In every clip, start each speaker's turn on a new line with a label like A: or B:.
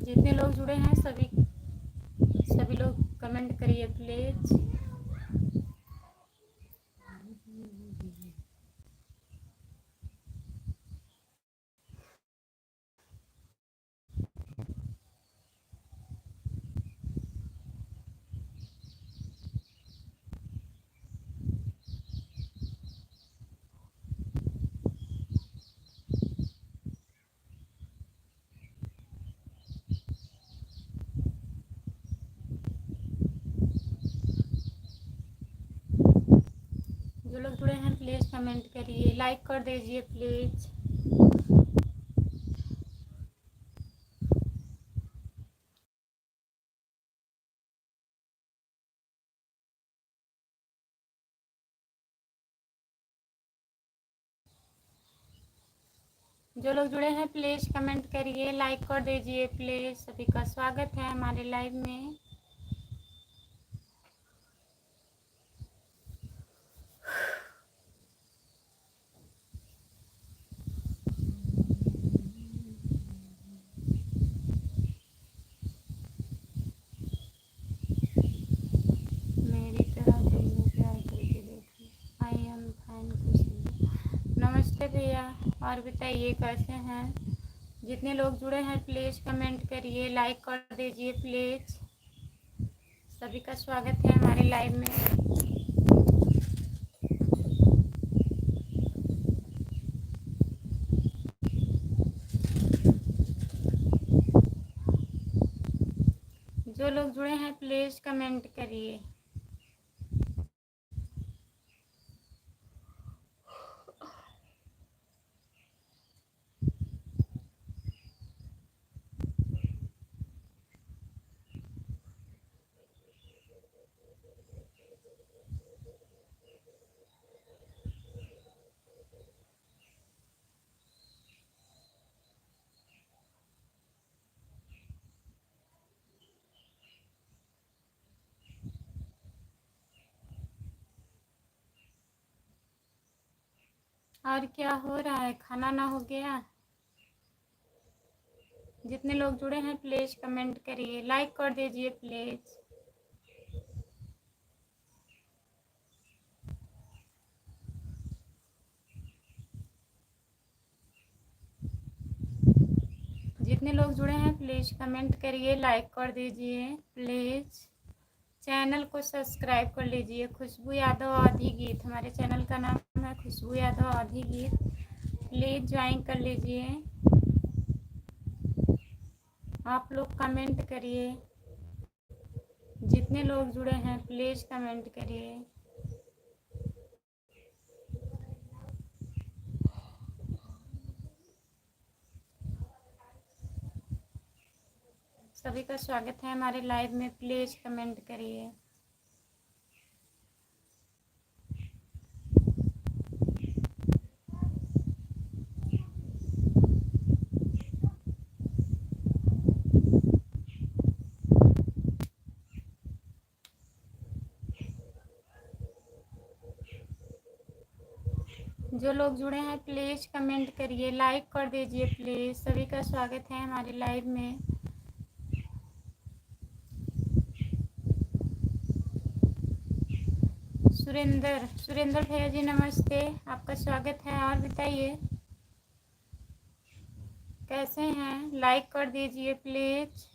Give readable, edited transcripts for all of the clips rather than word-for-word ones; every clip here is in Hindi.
A: जितने लोग जुड़े हैं सभी सभी लोग कमेंट करिए प्लीज। जो लोग जुड़े हैं प्लीज कमेंट करिए, लाइक कर दीजिए प्लीज। जो लोग जुड़े हैं प्लीज कमेंट करिए, लाइक कर दीजिए प्लीज। सभी का स्वागत है हमारे लाइव में। मेरी तरह दिल में प्यार करके देखिए। आई एम फाइन, खुश रहिए। नमस्ते भैया, और बताइए कैसे हैं। जितने लोग जुड़े हैं प्लीज कमेंट करिए, लाइक कर दीजिए प्लीज। सभी का स्वागत है हमारे लाइव में। जो लोग जुड़े हैं प्लीज कमेंट करिए। और क्या हो रहा है, खाना ना हो गया। जितने लोग जुड़े हैं प्लीज कमेंट करिए, लाइक कर दीजिए प्लीज। जितने लोग जुड़े हैं प्लीज कमेंट करिए, लाइक कर दीजिए प्लीज। चैनल को सब्सक्राइब कर लीजिए। खुशबू यादव आधी गीत, हमारे चैनल का नाम है खुशबू यादव आधी गीत। प्लीज ज्वाइन कर लीजिए। आप लोग कमेंट करिए। जितने लोग जुड़े हैं प्लीज कमेंट करिए। सभी का स्वागत है हमारे लाइव में, प्लीज कमेंट करिए। जो लोग जुड़े हैं प्लीज कमेंट करिए, लाइक कर दीजिए प्लीज। सभी का स्वागत है हमारे लाइव में। सुरेंद्र भैया जी नमस्ते, आपका स्वागत है। और बताइए कैसे हैं, लाइक कर दीजिए प्लीज।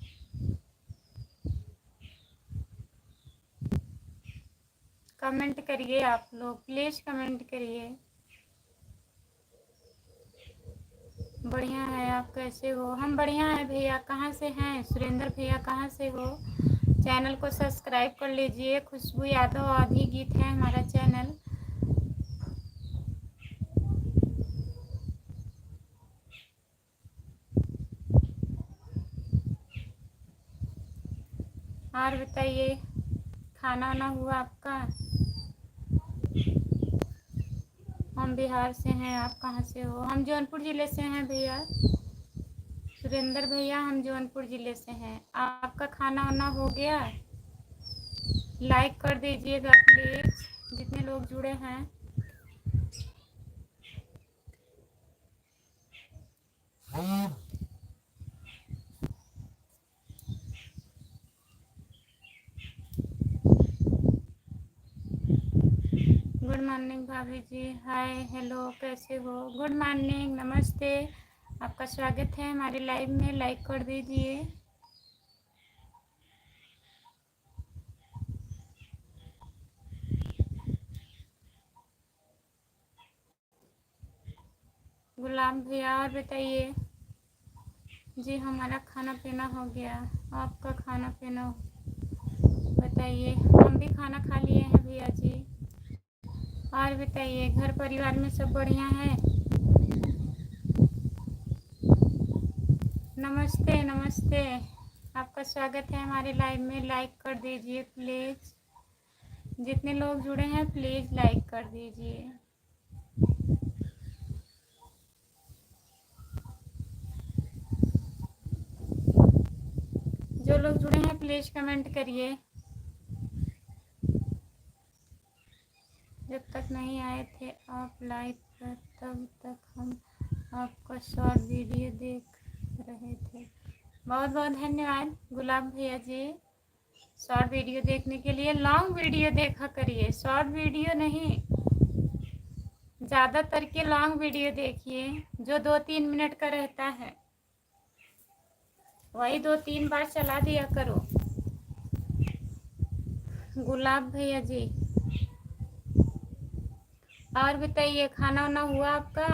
A: कमेंट करिए, आप लोग प्लीज कमेंट करिए। बढ़िया है, आप कैसे हो। हम बढ़िया हैं भैया। कहाँ से हैं सुरेंद्र भैया, कहाँ से हो। चैनल को सब्सक्राइब कर लीजिए। खुशबू यादव आधी गीत है हमारा चैनल। और बताइए खाना वाना हुआ आपका। हम बिहार से हैं, आप कहाँ से हो। हम जौनपुर ज़िले से हैं भैया। सुरेंद्र भैया हम जौनपुर ज़िले से हैं। आपका खाना वाना हो गया। लाइक कर दीजिएगा प्लीज़, जितने लोग जुड़े हैं। गुड मॉर्निंग भाभी जी। हाय, हेलो, कैसे हो? गुड मॉर्निंग, नमस्ते। आपका स्वागत है हमारे लाइव में। लाइक कर दीजिए। गुलाम भैया, और बताइए जी। हमारा खाना पीना हो गया, आपका खाना पीना बताइए। हम भी खाना खा लिए हैं भैया जी। और बताइए, घर परिवार में सब बढ़िया है? नमस्ते नमस्ते, आपका स्वागत है हमारे लाइव में। लाइक कर दीजिए प्लीज़। जितने लोग जुड़े हैं प्लीज़ लाइक कर दीजिए। जो लोग जुड़े हैं प्लीज़ कमेंट करिए। जब तक नहीं आए थे आप लाइव पर, तब तक हम आपका शॉर्ट वीडियो देख रहे थे। बहुत बहुत धन्यवाद गुलाब भैया जी, शॉर्ट वीडियो देखने के लिए। लॉन्ग वीडियो देखा करिए, शॉर्ट वीडियो नहीं। ज़्यादातर के लॉन्ग वीडियो देखिए, जो 2-3 मिनट का रहता है, वही 2-3 बार चला दिया करो। गुलाब भैया जी, और बताइए, खाना वाना हुआ आपका?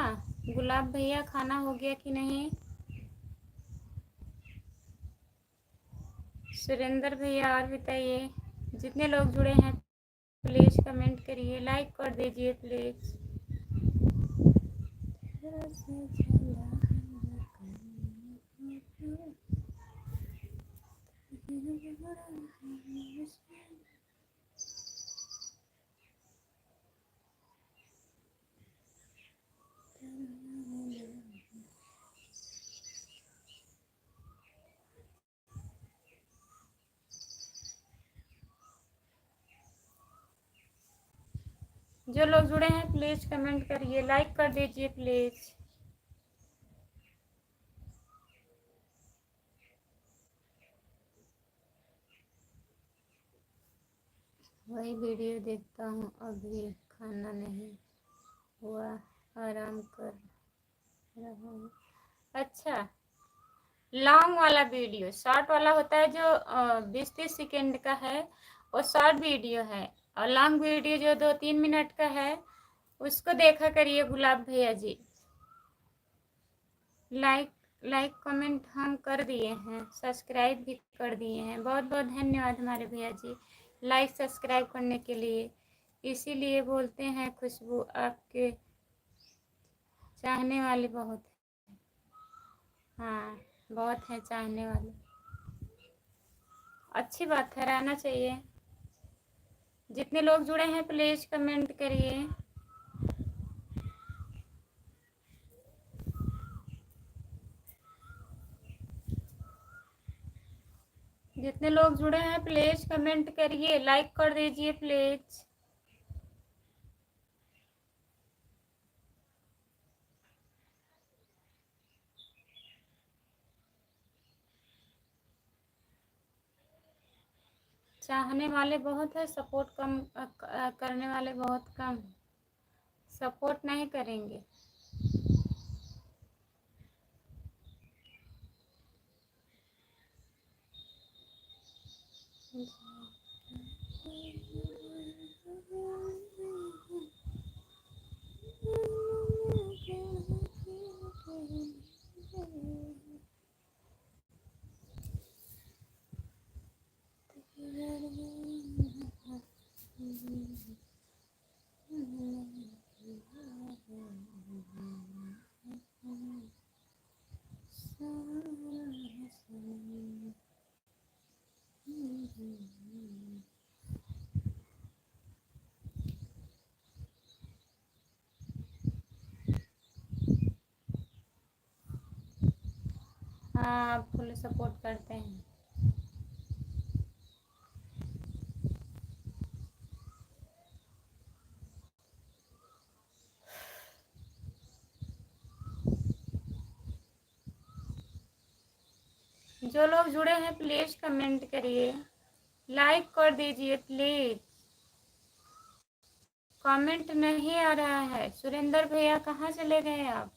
A: गुलाब भैया, खाना हो गया कि नहीं? सुरेंद्र भैया, और बताइए। जितने लोग जुड़े हैं प्लीज़ कमेंट करिए, लाइक कर दीजिए प्लीज़। जो लोग जुड़े हैं प्लीज़ कमेंट करिए, लाइक कर दीजिए प्लीज़। वही वीडियो देखता हूँ, अभी खाना नहीं हुआ, आराम कर रहा हूँ। अच्छा, लॉन्ग वाला वीडियो, शॉर्ट वाला होता है जो 20-30 सेकेंड का है, वो शॉर्ट वीडियो है। और लॉन्ग वीडियो जो 2-3 मिनट का है, उसको देखा करिए गुलाब भैया जी। लाइक कमेंट हम कर दिए हैं, सब्सक्राइब भी कर दिए हैं। बहुत बहुत धन्यवाद हमारे भैया जी, लाइक सब्सक्राइब करने के लिए। इसीलिए बोलते हैं खुशबू, आपके चाहने वाले बहुत हैं। हाँ, बहुत हैं चाहने वाले। अच्छी बात है, रहना चाहिए। जितने लोग जुड़े हैं प्लीज़ कमेंट करिए। जितने लोग जुड़े हैं प्लीज़ कमेंट करिए, लाइक कर दीजिए प्लीज़। चाहने वाले बहुत है, सपोर्ट कम करने वाले बहुत कम। सपोर्ट नहीं करेंगे। हाँ, आप फुल सपोर्ट करते हैं। जो लोग जुड़े हैं प्लीज़ कमेंट करिए, लाइक कर दीजिए प्लीज़। कमेंट नहीं आ रहा है। सुरेंद्र भैया कहाँ चले गए आप?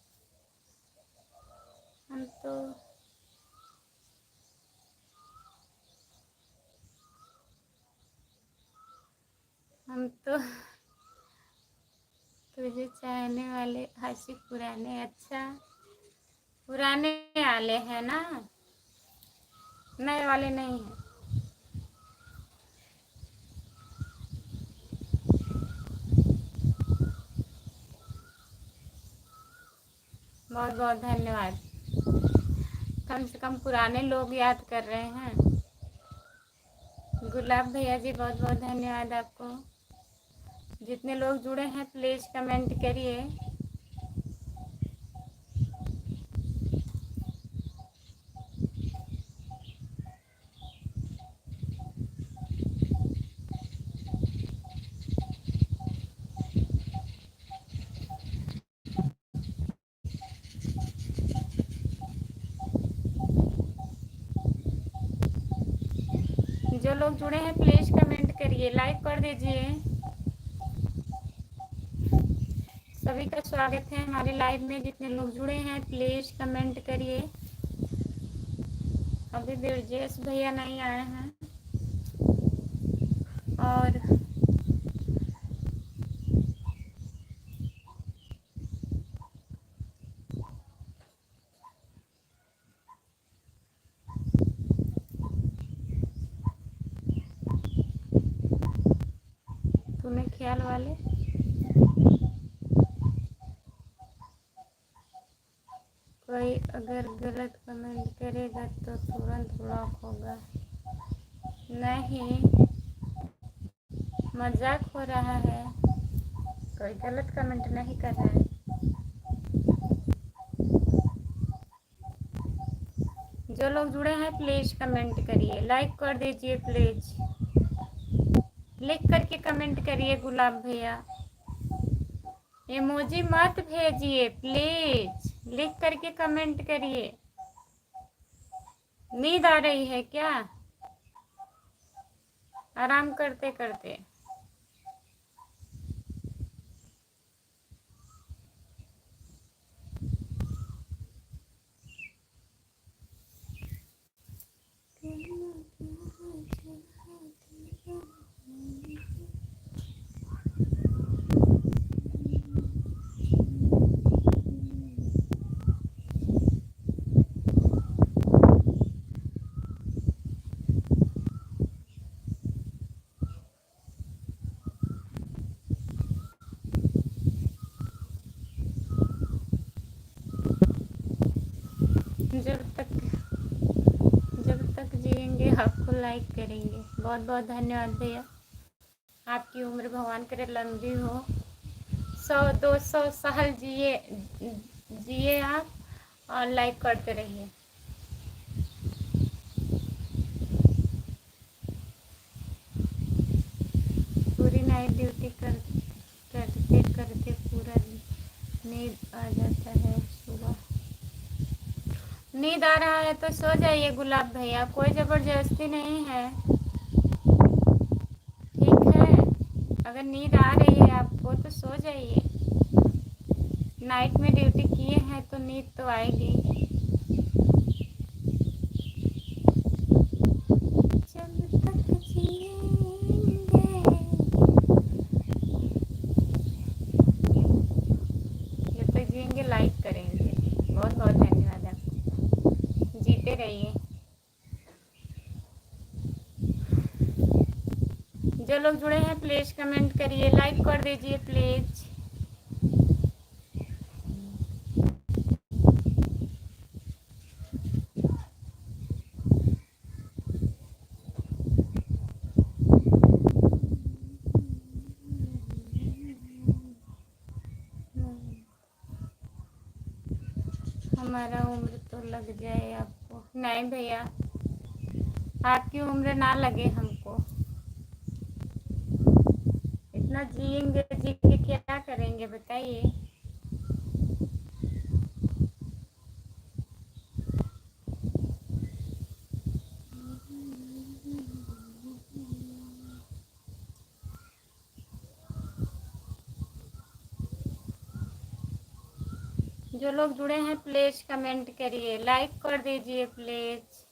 A: हम तो तुझे चाहने वाले आशिक पुराने। अच्छा, पुराने वाले हैं ना, नए वाले नहीं हैं। बहुत बहुत धन्यवाद। कम से कम पुराने लोग याद कर रहे हैं। गुलाब भैया जी बहुत बहुत धन्यवाद आपको। जितने लोग जुड़े हैं प्लीज़ कमेंट करिए। जो लोग जुड़े हैं प्लीज़ कमेंट करिए, लाइक कर दीजिए। सभी का स्वागत है हमारे लाइव में। जितने लोग जुड़े हैं प्लीज़ कमेंट करिए। अभी ब्रजेश भैया नहीं आए हैं और तुम्हें ख्याल वाले कोई अगर गलत कमेंट करेगा तो तुरंत ब्लॉक होगा। नहीं, मजाक हो रहा है, कोई गलत कमेंट नहीं कर रहा है। जो लोग जुड़े हैं प्लीज़ कमेंट करिए, लाइक कर दीजिए प्लीज़। लिख करके कमेंट करिए गुलाब भैया। इमोजी मत भेजिए प्लीज, लिख करके कमेंट करिए। नींद आ रही है क्या आराम करते करते? जब तक जिएंगे आपको लाइक करेंगे। बहुत बहुत धन्यवाद भैया। आपकी उम्र भगवान करे लंबी हो, 100-200 साल जिए आप, और लाइक करते रहिए। पूरी नाइट ड्यूटी करते करते पूरा नींद आ जाता है। सुबह नींद आ रहा है तो सो जाइए गुलाब भैया, कोई ज़बरदस्ती नहीं है, ठीक है? अगर नींद आ रही है आपको तो सो जाइए। नाइट में ड्यूटी किए हैं तो नींद तो आएगी। जब तक जिएंगे, जब तक जिएंगे लाइक करेंगे। बहुत बहुत धन्यवाद आपको, जीते रहिए। जो लोग जुड़े हैं प्लीज़ कमेंट करिए, लाइक कर दीजिए प्लीज़। हमारा उम्र तो लग जाए आपको। नहीं भैया, आपकी उम्र ना लगे हमको। इतना जिएंगे, जी के क्या करेंगे बताइए? जो लोग जुड़े हैं प्लीज कमेंट करिए, लाइक कर दीजिए प्लीज।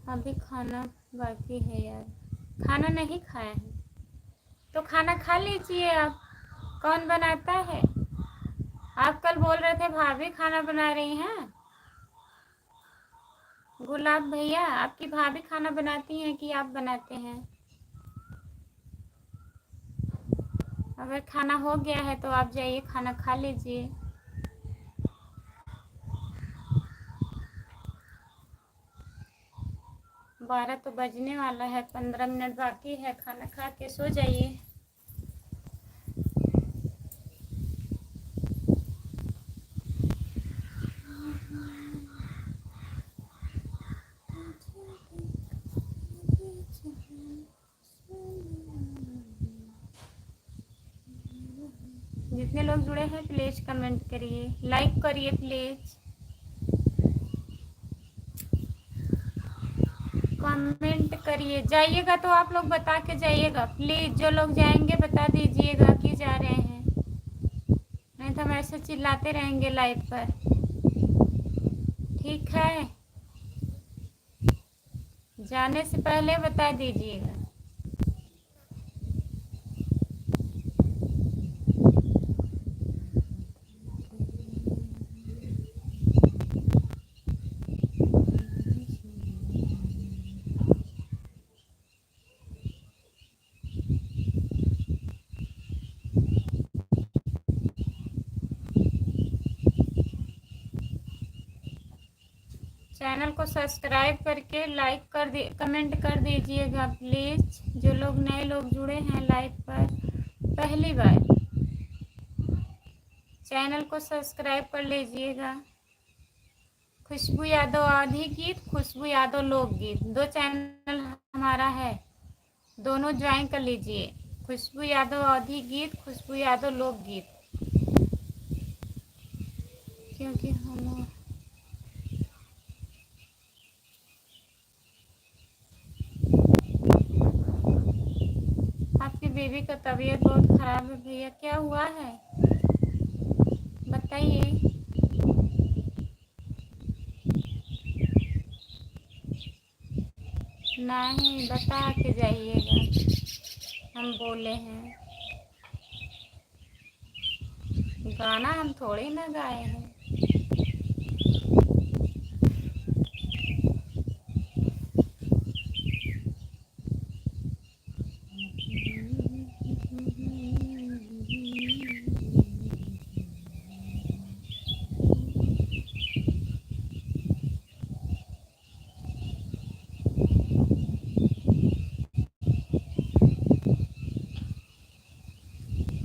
A: अभी खाना बाकी है यार, खाना नहीं खाया है तो खाना खा लीजिए आप। कौन बनाता है? आप कल बोल रहे थे भाभी खाना बना रही हैं। गुलाब भैया, आपकी भाभी खाना बनाती हैं कि आप बनाते हैं? अगर खाना हो गया है तो आप जाइए खाना खा लीजिए। बारह तो बजने वाला है, 15 मिनट बाकी है, खाना खा के सो जाइए। जितने लोग जुड़े हैं प्लीज कमेंट करिए, लाइक करिए प्लीज। कमेंट करिए, जाइएगा तो आप लोग बता के जाइएगा प्लीज। जो लोग जाएंगे बता दीजिएगा कि जा रहे हैं, नहीं तो हम ऐसे चिल्लाते रहेंगे लाइव पर। ठीक है, जाने से पहले बता दीजिएगा। चैनल को सब्सक्राइब करके लाइक कर दे, कमेंट कर दीजिएगा प्लीज। जो लोग नए लोग जुड़े हैं लाइव पर पहली बार, चैनल को सब्सक्राइब कर लीजिएगा। खुशबू यादव आधी गीत, खुशबू यादव लोकगीत, दो चैनल हमारा है, दोनों ज्वाइन कर लीजिए। खुशबू यादव आधी गीत, खुशबू यादव लोकगीत। क्योंकि हम आपकी बेबी का तबीयत बहुत खराब है भैया, क्या हुआ है बताइए। नहीं, बता के जाइएगा, हम बोले हैं। गाना हम थोड़ी ना गाए हैं।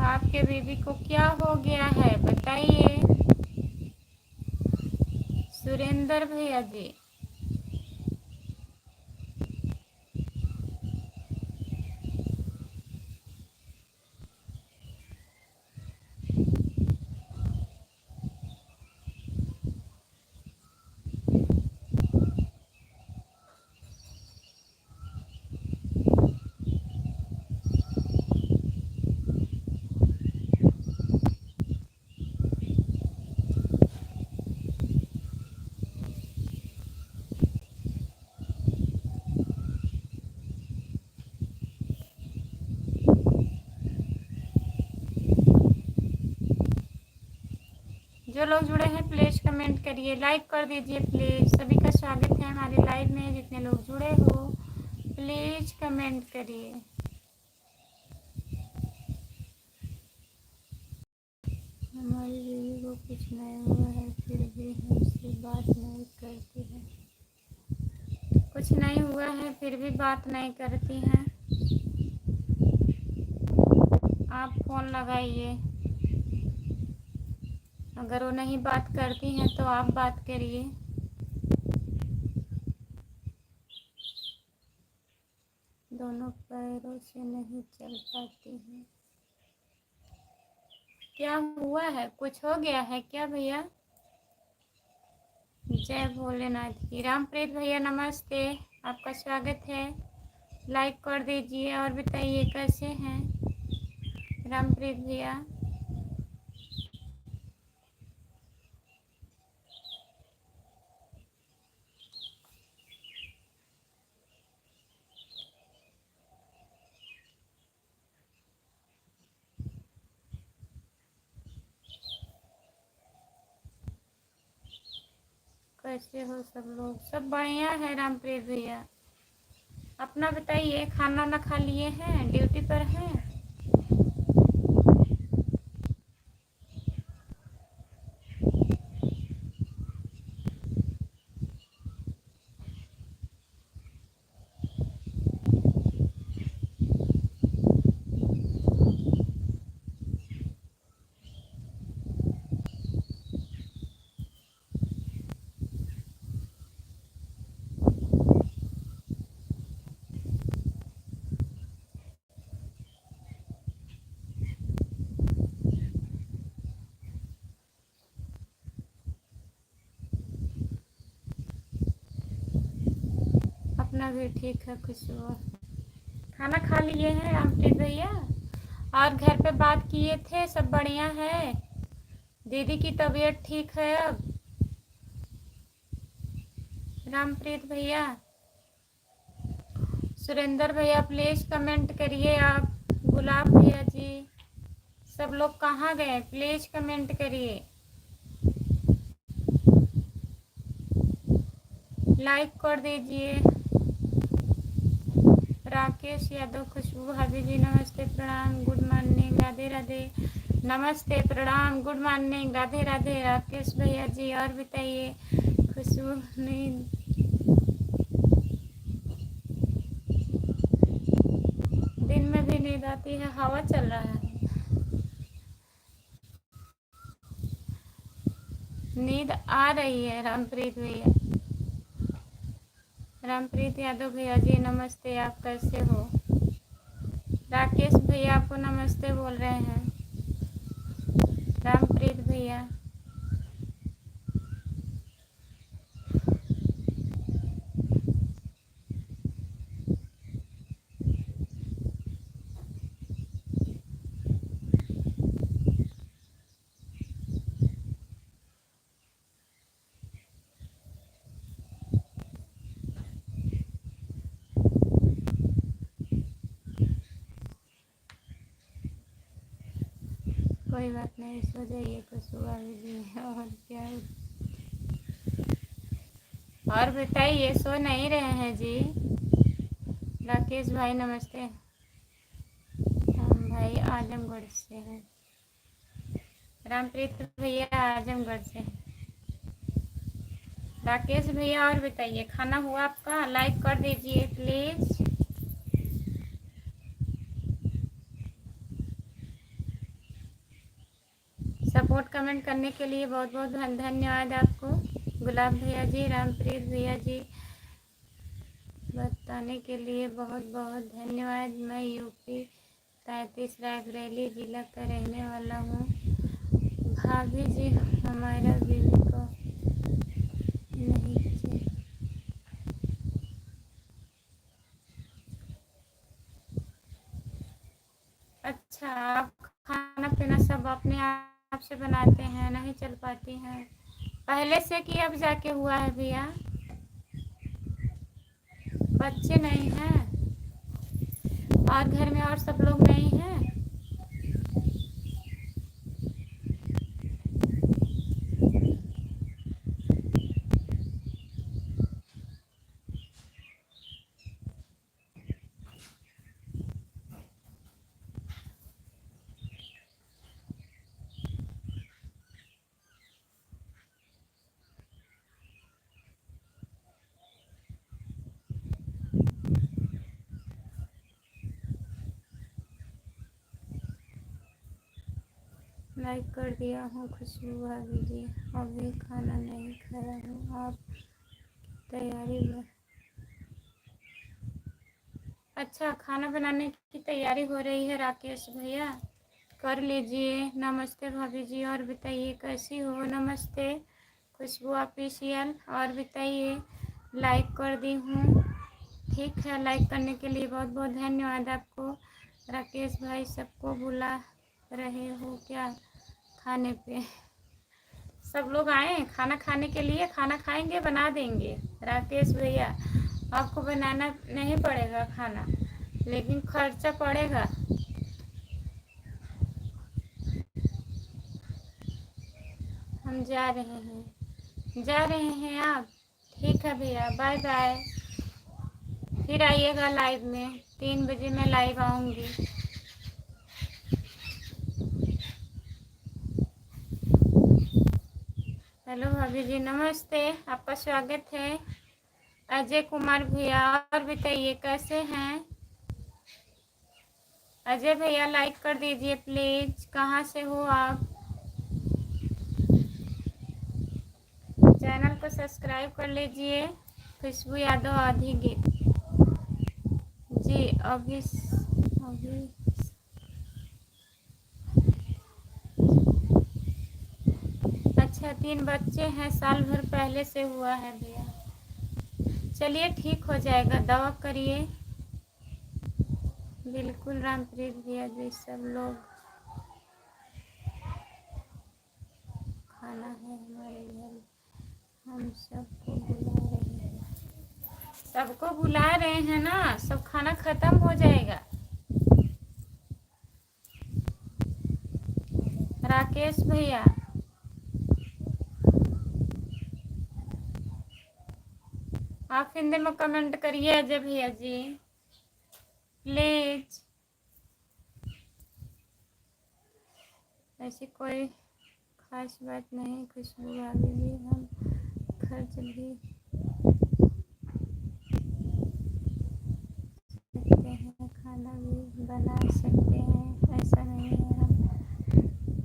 A: आपके बेबी को क्या हो गया है बताइए सुरेंद्र भैया जी। जो लोग जुड़े हैं प्लीज कमेंट करिए, लाइक कर दीजिए प्लीज। सभी का स्वागत है हमारे लाइव में, जितने लोग जुड़े हो प्लीज कमेंट करिए। हमारी बीवी को कुछ नहीं हुआ है फिर भी हमसे बात नहीं करती है। कुछ नहीं हुआ है फिर भी बात नहीं करती हैं। आप फोन लगाइए, अगर वो नहीं बात करती हैं तो आप बात करिए। दोनों पैरों से नहीं चल पाती हैं। क्या हुआ है, कुछ हो गया है क्या भैया? जय भोलेनाथ की। रामप्रीत भैया नमस्ते, आपका स्वागत है। लाइक कर दीजिए और बताइए कैसे हैं रामप्रीत भैया। कैसे हो सब लोग? सब बढ़िया है रामप्रीत भैया। अपना बताइए, खाना ना खा लिए हैं? ड्यूटी पर हैं? अपना भी ठीक है खुशबू। खाना खा लिए हैं रामप्रीत भैया? और घर पे बात किए थे, सब बढ़िया है? दीदी की तबीयत ठीक है अब रामप्रीत भैया? सुरेंद्र भैया प्लीज कमेंट करिए आप। गुलाब भैया जी, सब लोग कहाँ गए? प्लीज कमेंट करिए, लाइक कर दीजिए। राकेश यादव, खुशबू भाभी जी नमस्ते प्रणाम, गुड मॉर्निंग, राधे राधे। नमस्ते प्रणाम, गुड मॉर्निंग, राधे राधे राकेश भैया जी। और बताइए खुशबू नींद दिन में भी नींद आती है? हवा चल रहा है, नींद आ रही है रामप्रीत भैया। रामप्रीत यादव भैया जी नमस्ते, आप कैसे हो? राकेश भैया आपको नमस्ते बोल रहे हैं रामप्रीत भैया। कोई बात नहीं, सो जाइए खुशबू भाभी जी। और क्या? और बताइए, सो नहीं रहे हैं जी? राकेश भाई नमस्ते। हम भाई आजमगढ़ से हैं। रामप्रीत भैया आजमगढ़ से हैं। राकेश भैया और बताइए, खाना हुआ आपका? लाइक कर दीजिए प्लीज। सपोर्ट कमेंट करने के लिए बहुत बहुत धन्यवाद आपको। गुलाब भैया जी, रामप्रीत भैया जी, बताने के लिए बहुत बहुत धन्यवाद। मैं यूपी 33 रायबरेली जिला का रहने वाला हूँ। भाभी जी हमारा बीवी को नहीं चाहिए। अच्छा, आप खाना पीना सब अपने आप से बनाते हैं? नहीं चल पाती हैं पहले से कि अब जाके हुआ है भैया? बच्चे नहीं हैं और घर में और सब लोग नहीं हैं? लाइक कर दिया हूँ खुशबू भाभी जी। अभी खाना नहीं खाया हूँ, आप तैयारी में? अच्छा, खाना बनाने की तैयारी हो रही है राकेश भैया, कर लीजिए। नमस्ते भाभी जी, और बताइए कैसी हो? नमस्ते खुशबू ऑफिशियल, और बताइए। लाइक कर दी हूँ, ठीक है, लाइक करने के लिए बहुत बहुत धन्यवाद आपको। राकेश भाई, सबको बुला रहे हो क्या खाने पे? सब लोग आए हैं खाना खाने के लिए, खाना खाएंगे, बना देंगे। राकेश भैया, आपको बनाना नहीं पड़ेगा खाना, लेकिन खर्चा पड़ेगा। हम जा रहे हैं आप? ठीक है भैया, बाय बाय। फिर आइएगा लाइव में, 3 बजे मैं लाइव आऊँगी। हेलो भाभी जी, नमस्ते, आपका स्वागत है। अजय कुमार भैया, और बताइए कैसे हैं? अजय भैया लाइक कर दीजिए प्लीज। कहाँ से हो आप? चैनल को सब्सक्राइब कर लीजिए। खुशबू यादव आधी गीत जी। अभी अच्छा, 3 बच्चे हैं, साल भर पहले से हुआ है भैया। चलिए ठीक हो जाएगा, दवा करिए। बिल्कुल रामप्रीत भैया जी, सब लोग खाना है हमारे घर, हम सबको बुला रहे हैं। सबको बुला रहे हैं ना, सब खाना खत्म हो जाएगा। राकेश भैया, आप हिंदी में कमेंट करिए। अजय भैया जी प्लीज। ऐसी कोई खास बात नहीं खुशबू भाभी जी, हम खर्च भी सकते हैं, खाना भी बना सकते हैं, ऐसा नहीं है। हम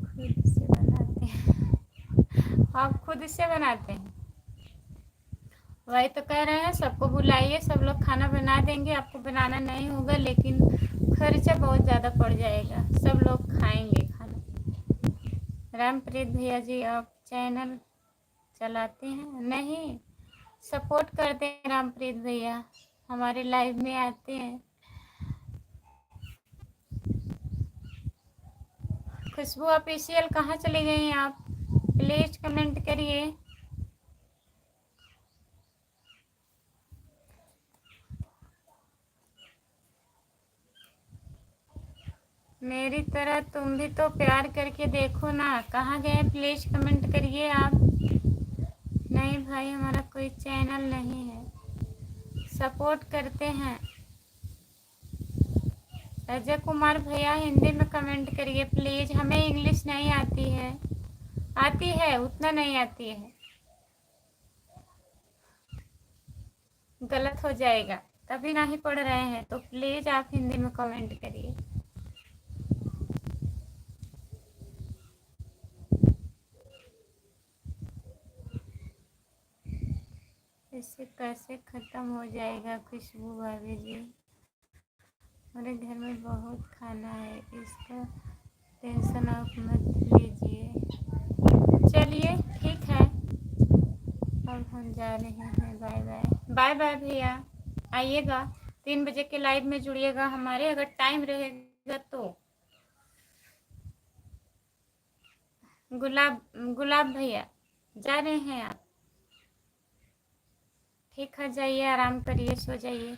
A: खुद से बनाते हैं। आप खुद से बनाते हैं? वही तो कह रहे हैं, सबको बुलाइए, सब लोग खाना बना देंगे। आपको बनाना नहीं होगा, लेकिन खर्चा बहुत ज़्यादा पड़ जाएगा। सब लोग खाएंगे खाना। रामप्रीत भैया जी, आप चैनल चलाते हैं? नहीं, सपोर्ट करते हैं रामप्रीत भैया, हमारे लाइव में आते हैं। खुशबू ऑफिशियल कहाँ चली गई आप? प्लीज कमेंट करिए। मेरी तरह तुम भी तो प्यार करके देखो ना, कहाँ गए? प्लीज कमेंट करिए आप। नहीं भाई, हमारा कोई चैनल नहीं है, सपोर्ट करते हैं। अजय कुमार भैया, हिंदी में कमेंट करिए प्लीज। हमें इंग्लिश नहीं आती है, आती है उतना नहीं आती है, गलत हो जाएगा, तभी नहीं पढ़ रहे हैं। तो प्लीज आप हिंदी में कमेंट करिए। इससे कैसे ख़त्म हो जाएगा खुशबू भाभी जी? हमारे घर में बहुत खाना है, इसका टेंशन आप मत लीजिए। चलिए ठीक है, अब हम जा रहे हैं। Bye bye. बाय बाय भैया, आइएगा 3 बजे के लाइव में जुड़िएगा हमारे, अगर टाइम रहेगा तो। गुलाब भैया, जा रहे हैं आप? ठीक है, जाइए, आराम करिए, सो जाइए।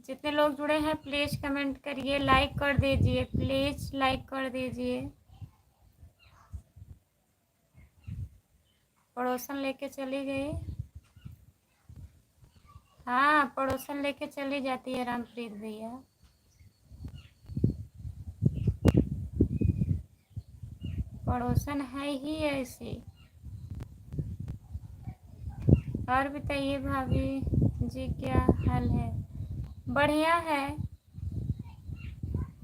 A: जितने लोग जुड़े हैं प्लीज़ कमेंट करिए, लाइक कर दीजिए, प्लीज़ लाइक कर दीजिए। पड़ोसन लेके चली गई? हाँ, पड़ोसन लेके चली जाती है रामप्रीत भैया। पड़ोसन है ही ऐसी। और बताइए भाभी जी, क्या हाल है? बढ़िया है।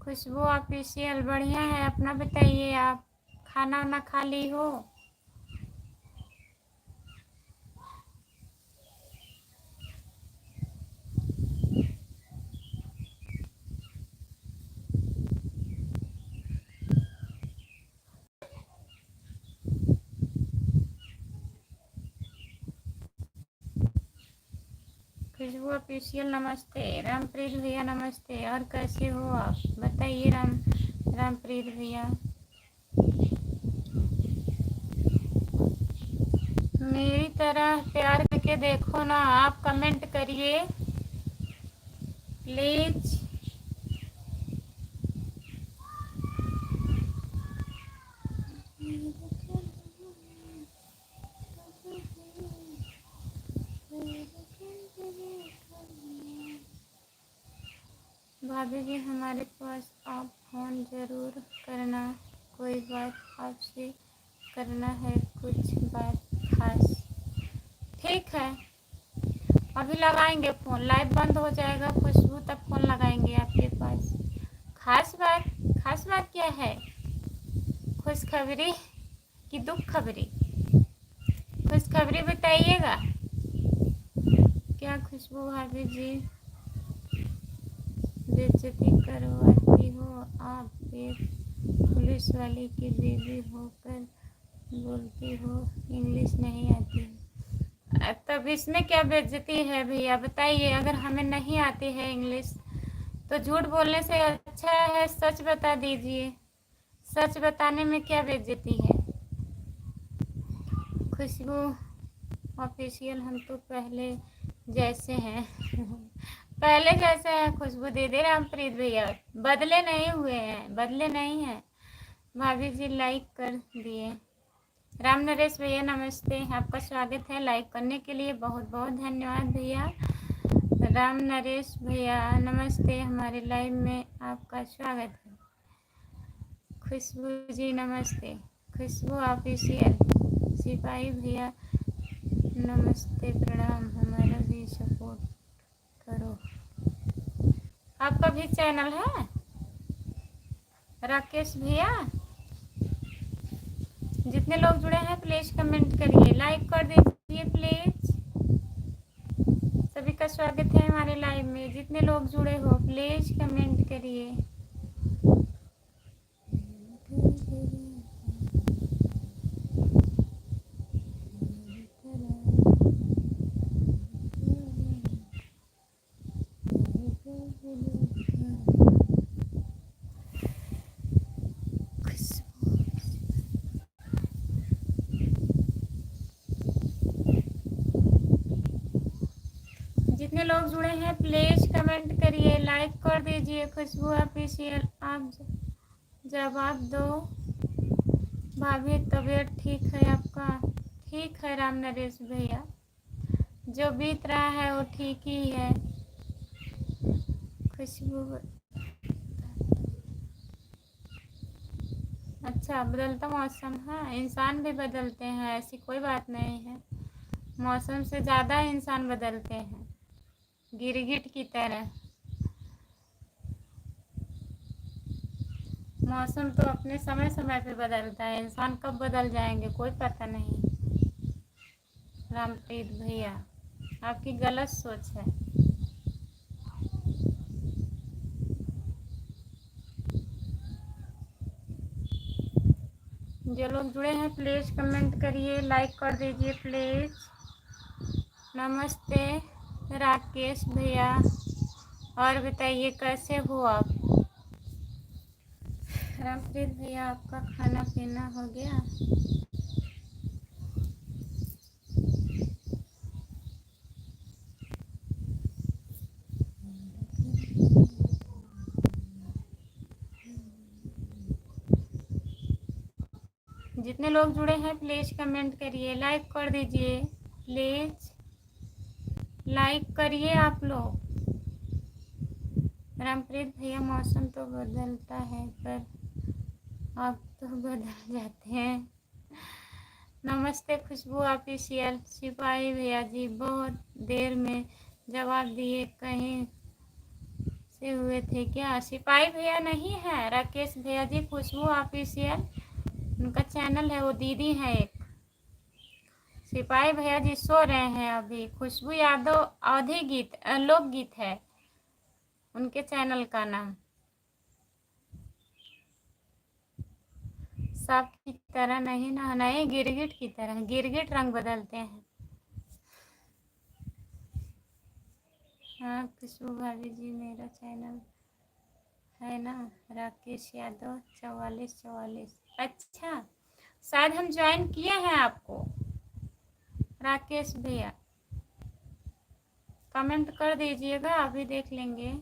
A: खुशबू ऑफिशियल बढ़िया है, अपना बताइए आप। खाना वाना खा ली हो? खुशबू ऑफिशियल नमस्ते। रामप्रीत भैया नमस्ते। और कैसे हो आप बताइए रामप्रीत भैया। मेरी तरह प्यार करके देखो ना, आप कमेंट करिए प्लीज। भाभी जी हमारे पास आप फोन ज़रूर करना, कोई बात आपसे करना है, कुछ बात खास। ठीक है, अभी लगाएंगे फ़ोन, लाइव बंद हो जाएगा खुशबू, तब फ़ोन लगाएंगे आपके पास। खास बात क्या है? खुशखबरी कि दुख खबरी? खुशखबरी बताइएगा। क्या खुशबू भाभी जी बेइज्जती करवाती हो आप? एक पुलिस वाली की बीवी होकर बोलती हो इंग्लिश नहीं आती। तब इसमें क्या बेइज्जती है भैया बताइए? अगर हमें नहीं आती है इंग्लिश तो झूठ बोलने से अच्छा है सच बता दीजिए। सच बताने में क्या बेइज्जती है? खुशबू ऑफिशियल हम तो पहले जैसे हैं पहले जैसे हैं खुशबू दीदी। रामप्रीत भैया बदले नहीं हुए हैं, बदले नहीं हैं। भाभी जी लाइक कर दिए। राम नरेश भैया नमस्ते, आपका स्वागत है। लाइक करने के लिए बहुत बहुत धन्यवाद भैया। राम नरेश भैया नमस्ते, हमारे लाइव में आपका स्वागत है। खुशबू जी नमस्ते। खुशबू ऑफिशियल सिपाही भैया नमस्ते, प्रणाम, हमारा भी सपोर्ट करो। आपका भी चैनल है राकेश भैया? जितने लोग जुड़े हैं प्लीज कमेंट करिए, लाइक कर दीजिए प्लीज। सभी का स्वागत है हमारे लाइव में। जितने लोग जुड़े हो प्लीज कमेंट करिए। जितने लोग जुड़े हैं प्लीज कमेंट करिए, लाइक कर दीजिए। खुशबू ऑफिशियल आप जवाब दो। भाभी तबीयत ठीक है आपका? ठीक है राम नरेश भैया, जो बीत रहा है वो ठीक ही है। खुशबू अच्छा, बदलता मौसम है, इंसान भी बदलते हैं, ऐसी कोई बात नहीं है। मौसम से ज़्यादा इंसान बदलते हैं, गिरगिट की तरह। मौसम तो अपने समय समय पे बदलता है, इंसान कब बदल जाएंगे कोई पता नहीं। रामप्रीत भैया आपकी गलत सोच है। जो लोग जुड़े हैं प्लीज़ कमेंट करिए, लाइक कर दीजिए प्लीज़। नमस्ते राकेश भैया, और बताइए कैसे हो आप? रामप्रीत भैया आपका खाना पीना हो गया? जितने लोग जुड़े हैं प्लीज़ कमेंट करिए, लाइक कर दीजिए प्लीज़, लाइक करिए आप लोग। रामप्रीत भैया मौसम तो बदलता है पर आप तो बदल जाते हैं। नमस्ते खुशबू ऑफिशियल सिपाही भैया जी, बहुत देर में जवाब दिए, कहीं से हुए थे क्या? सिपाही भैया नहीं है राकेश भैया जी, खुशबू ऑफिशियल उनका चैनल है, वो दीदी है एक। सिपाही भैया जी सो रहे हैं अभी। खुशबू यादव अवधी गीत लोकगीत है उनके चैनल का नाम। सांप की तरह नहीं नहाना है, गिरगिट की तरह। गिरगिट रंग बदलते हैं। हाँ खुशबू भाभी जी, मेरा चैनल है ना, राकेश यादव 4444। अच्छा, शायद हम ज्वाइन किए हैं आपको राकेश भैया, कमेंट कर दीजिएगा, अभी देख लेंगे।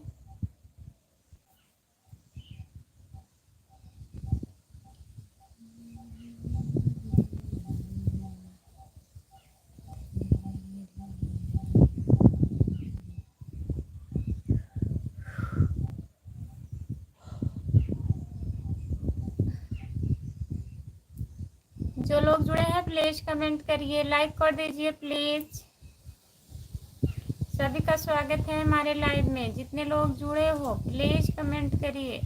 A: जो लोग जुड़े हैं प्लीज कमेंट करिए, लाइक कर दीजिए प्लीज। सभी का स्वागत है हमारे लाइव में, जितने लोग जुड़े हो प्लीज कमेंट करिए।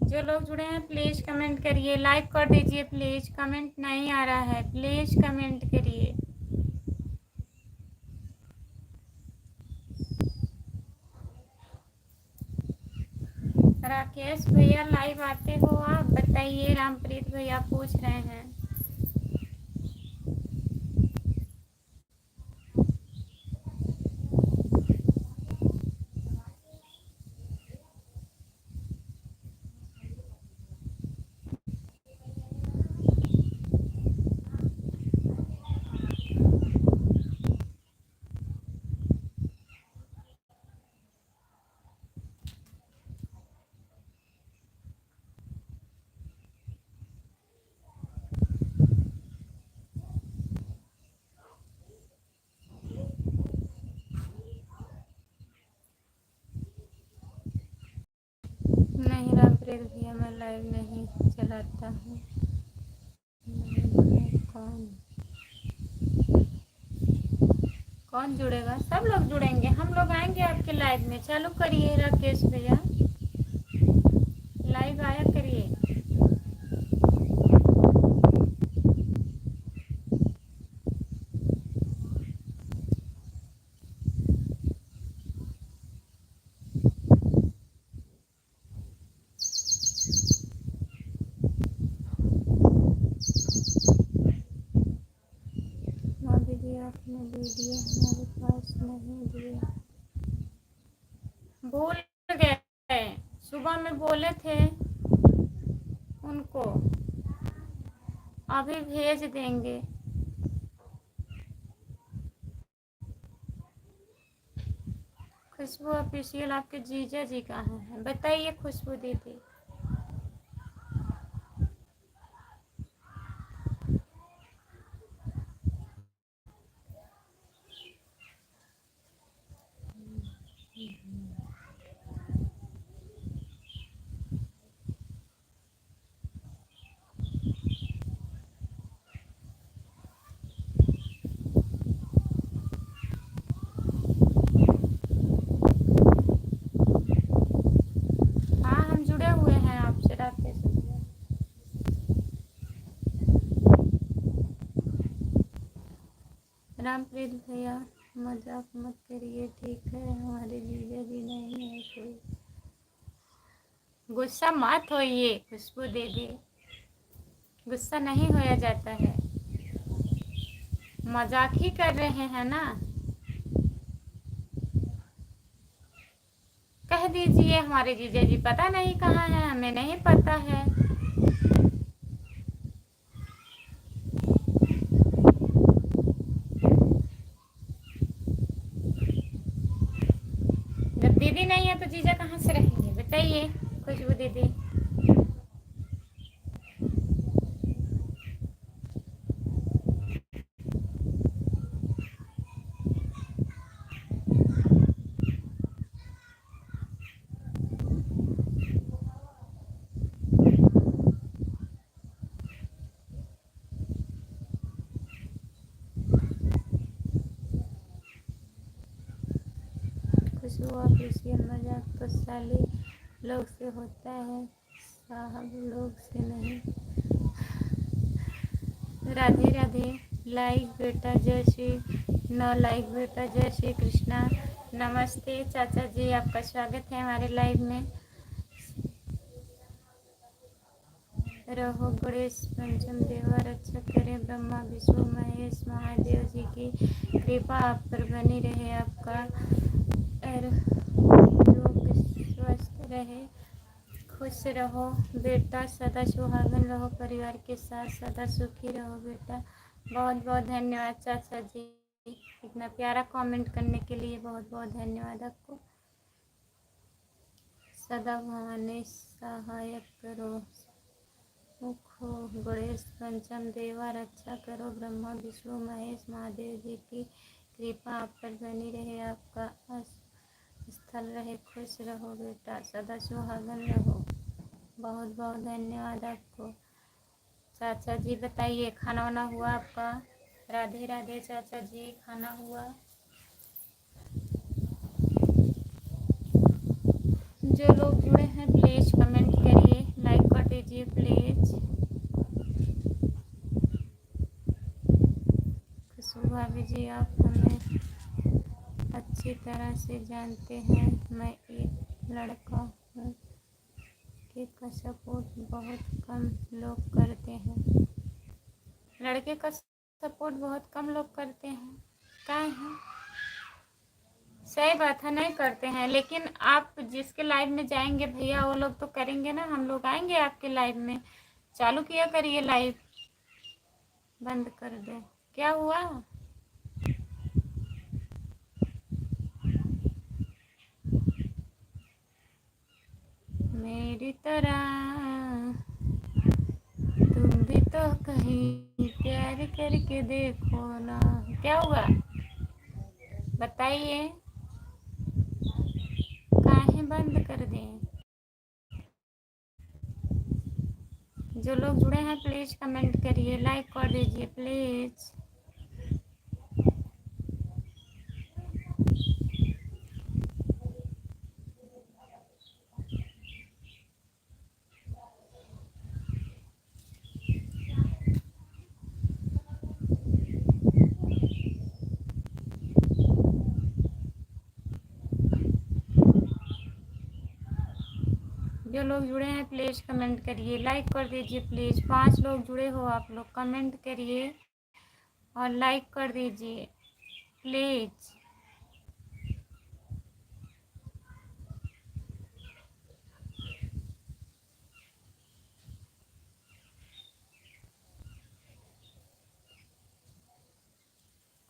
A: जो लोग जुड़े हैं प्लीज कमेंट करिए, लाइक कर दीजिए प्लीज। कमेंट नहीं आ रहा है, प्लीज कमेंट करिए। राकेश भैया लाइव आते हो आप, बताइए। रामप्रीत भैया पूछ रहे हैं। नहीं रामप्रीत भैया, मैं लाइव नहीं चलाता हूँ। कौन कौन जुड़ेगा? सब लोग जुड़ेंगे, हम लोग आएंगे आपके लाइव में। चालू करिए राकेश भैया, लाइव आया करिए। भाभी जी आपने वीडियो हमारे पास नहीं दिया, भूल गए, सुबह में बोले थे उनको, अभी भेज देंगे। खुशबू ऑफिशियल आपके जीजा जी कहाँ हैं? बताइए खुशबू दीदी। हाँ हम जुड़े हुए हैं आपसे राकेश भैया। रामप्रीत भैया मजाक मत करिए, ठीक है? हमारे जीजा जी नहीं है कोई। गुस्सा मत होइए खुशबू दीदी, गुस्सा नहीं होया जाता है, मजाक ही कर रहे हैं ना। कह दीजिए हमारे जीजा जी पता नहीं कहाँ है, हमें नहीं पता है। जब दीदी नहीं है तो जीजा कहाँ से रहेंगे? बताइए खुशबू दीदी। खुशबू ऑफिशियल मजाक तो साले लोग से होता है, साहब लोग से नहीं। राधे राधे। लाइक बेटा जय श्री, न लाइक बेटा जय श्री कृष्णा। नमस्ते चाचा जी, आपका स्वागत है हमारे लाइव में। रहो गणेश पंचम देवा रक्षा करे, ब्रह्मा विष्णु महेश महादेव जी की कृपा आप पर बनी रहे। आपका रोग स्वस्थ रहे, खुश रहो बेटा, सदा सुहागन रहो, परिवार के साथ सदा सुखी रहो बेटा। बहुत बहुत धन्यवाद चाचा जी, इतना प्यारा कमेंट करने के लिए बहुत बहुत धन्यवाद आपको। सदा भवानी सहायक करो, मुखो गणेश पंचम देवा रक्षा करो, ब्रह्मा विष्णु महेश महादेव जी की कृपा आप पर बनी रहे। आपका स्थल रहे, खुश रहो बेटा, सदा सुहागन रहो। बहुत बहुत धन्यवाद आपको। चाचा जी बताइए, खाना वाना हुआ आपका? राधे राधे चाचा जी, खाना हुआ? जो लोग जुड़े हैं प्लीज कमेंट करिए, लाइक कर दीजिए प्लीज। खुशबू भाभी जी, आप हमें अच्छी तरह से जानते हैं, मैं एक लड़का हूँ का सपोर्ट बहुत कम लोग करते हैं। लड़के का सपोर्ट बहुत कम लोग करते हैं, क्या है? सही बात है, नहीं करते हैं, लेकिन आप जिसके लाइव में जाएंगे भैया वो लोग तो करेंगे ना। हम लोग आएंगे आपके लाइव में, चालू किया करिए लाइव, बंद कर दे। क्या हुआ? मेरी तरह तुम भी तो कहीं प्यार करके देखो ना। क्या हुआ बताइए, काहे बंद कर दें? जो लोग जुड़े हैं प्लीज कमेंट करिए, लाइक कर दीजिए प्लीज। जो लोग जुड़े हैं प्लीज कमेंट करिए, लाइक कर दीजिए प्लीज। 5 लोग जुड़े हो आप लोग, कमेंट करिए और लाइक कर दीजिए प्लीज।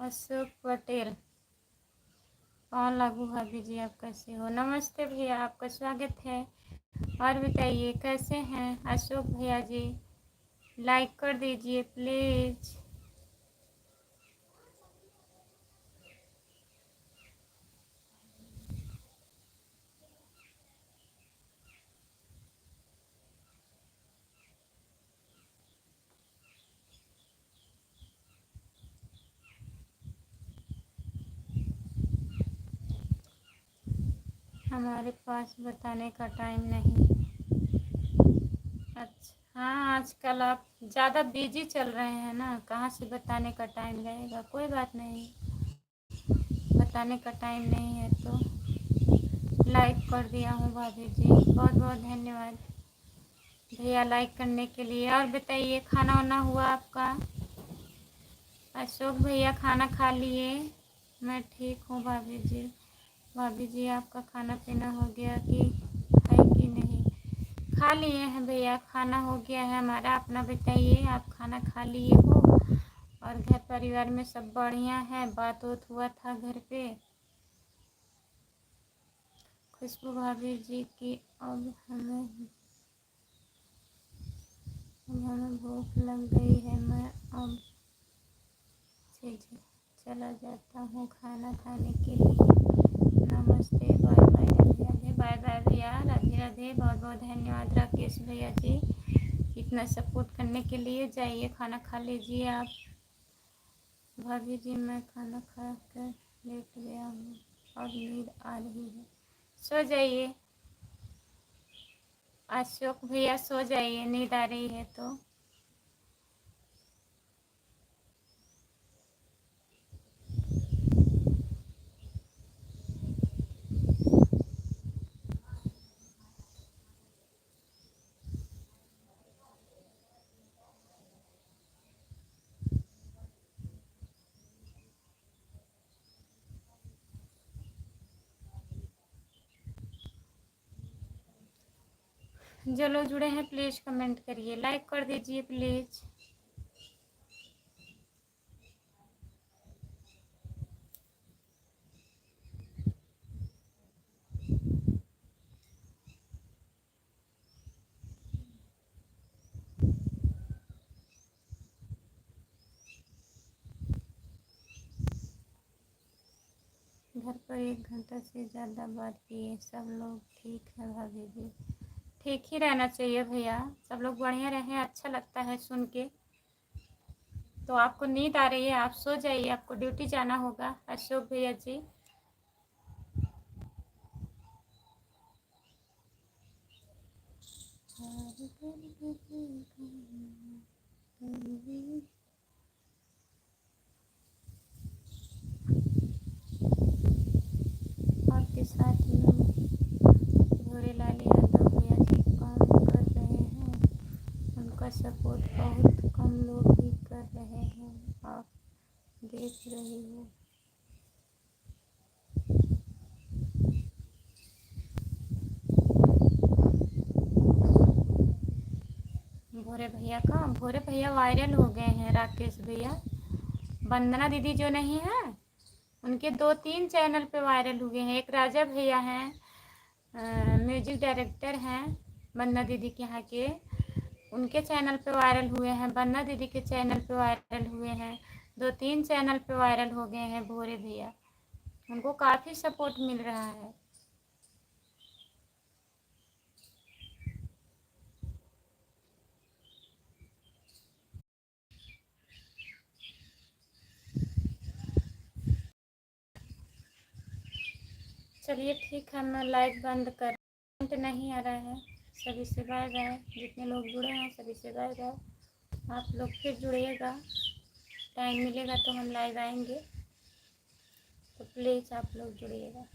A: अशोक पटेल, कौन लागू भाभी जी, आप कैसे हो? नमस्ते भैया, आपका स्वागत है। और बताइए कैसे हैं अशोक भैया जी? लाइक कर दीजिए प्लीज। हमारे पास बताने का टाइम नहीं। अच्छा हाँ, आजकल आप ज़्यादा बिजी चल रहे हैं ना, कहाँ से बताने का टाइम रहेगा। कोई बात नहीं, बताने का टाइम नहीं है तो लाइक कर दिया हूँ भाभी जी, बहुत बहुत धन्यवाद भैया लाइक करने के लिए। और बताइए खाना वाना हुआ आपका? अशोक भैया खाना खा लिए? मैं ठीक हूँ भाभी जी। भाभी जी आपका खाना पीना हो गया कि है कि नहीं? खा लिए हैं भैया, खाना हो गया है हमारा। अपना बताइए, आप खाना खा लिए हो? और घर परिवार में सब बढ़िया है? बात उत हुआ था घर पे? खुशबू भाभी जी की अब हमें भूख लग गई है, मैं अब से चला जाता हूँ खाना खाने के लिए। नमस्ते, bye bye, Radhe Radhe, bye bye भैया, राधे राधे। बहुत बहुत धन्यवाद राकेश भैया जी, इतना सपोर्ट करने के लिए। जाइए खाना खा लीजिए आप। भाभी जी मैं खाना खा कर लेट गया हूँ, अब नींद आ रही है, सो जाइए। अशोक भैया सो जाइए, नींद आ रही है तो। जो लोग जुड़े हैं प्लीज़ कमेंट करिए, लाइक कर दीजिए प्लीज़। घर पर 1 घंटा से ज़्यादा बात किए, सब लोग ठीक है भाभी जी। ठीक ही रहना चाहिए भैया, सब लोग बढ़िया रहें, अच्छा लगता है सुन के। तो आपको नींद आ रही है, आप सो जाइए, आपको ड्यूटी जाना होगा अशोक भैया जी। आपके साथ में भोरेलाल यादव भैया जी काम कर रहे हैं, उनका सपोर्ट बहुत कम लोग ही कर रहे हैं, आप देख रही हो। भोरे भैया वायरल हो गए हैं, राकेश भैया। वंदना दीदी जो नहीं है, उनके 2-3 चैनल पे वायरल हुए हैं। एक राजा भैया हैं, म्यूजिक डायरेक्टर हैं वंदना दीदी के यहाँ के, उनके चैनल पे वायरल हुए हैं। वंदना दीदी के चैनल पे वायरल हुए हैं। 2-3 चैनल पे वायरल हो गए हैं भोरे भैया, उनको काफ़ी सपोर्ट मिल रहा है। चलिए ठीक है, मैं लाइव बंद कर, नहीं आ रहा है। सभी से बाय बाय, जितने लोग जुड़े हैं सभी से बाय बाय। आप लोग फिर जुड़िएगा, टाइम मिलेगा तो हम लाइव आएंगे, तो प्लीज़ आप लोग जुड़िएगा।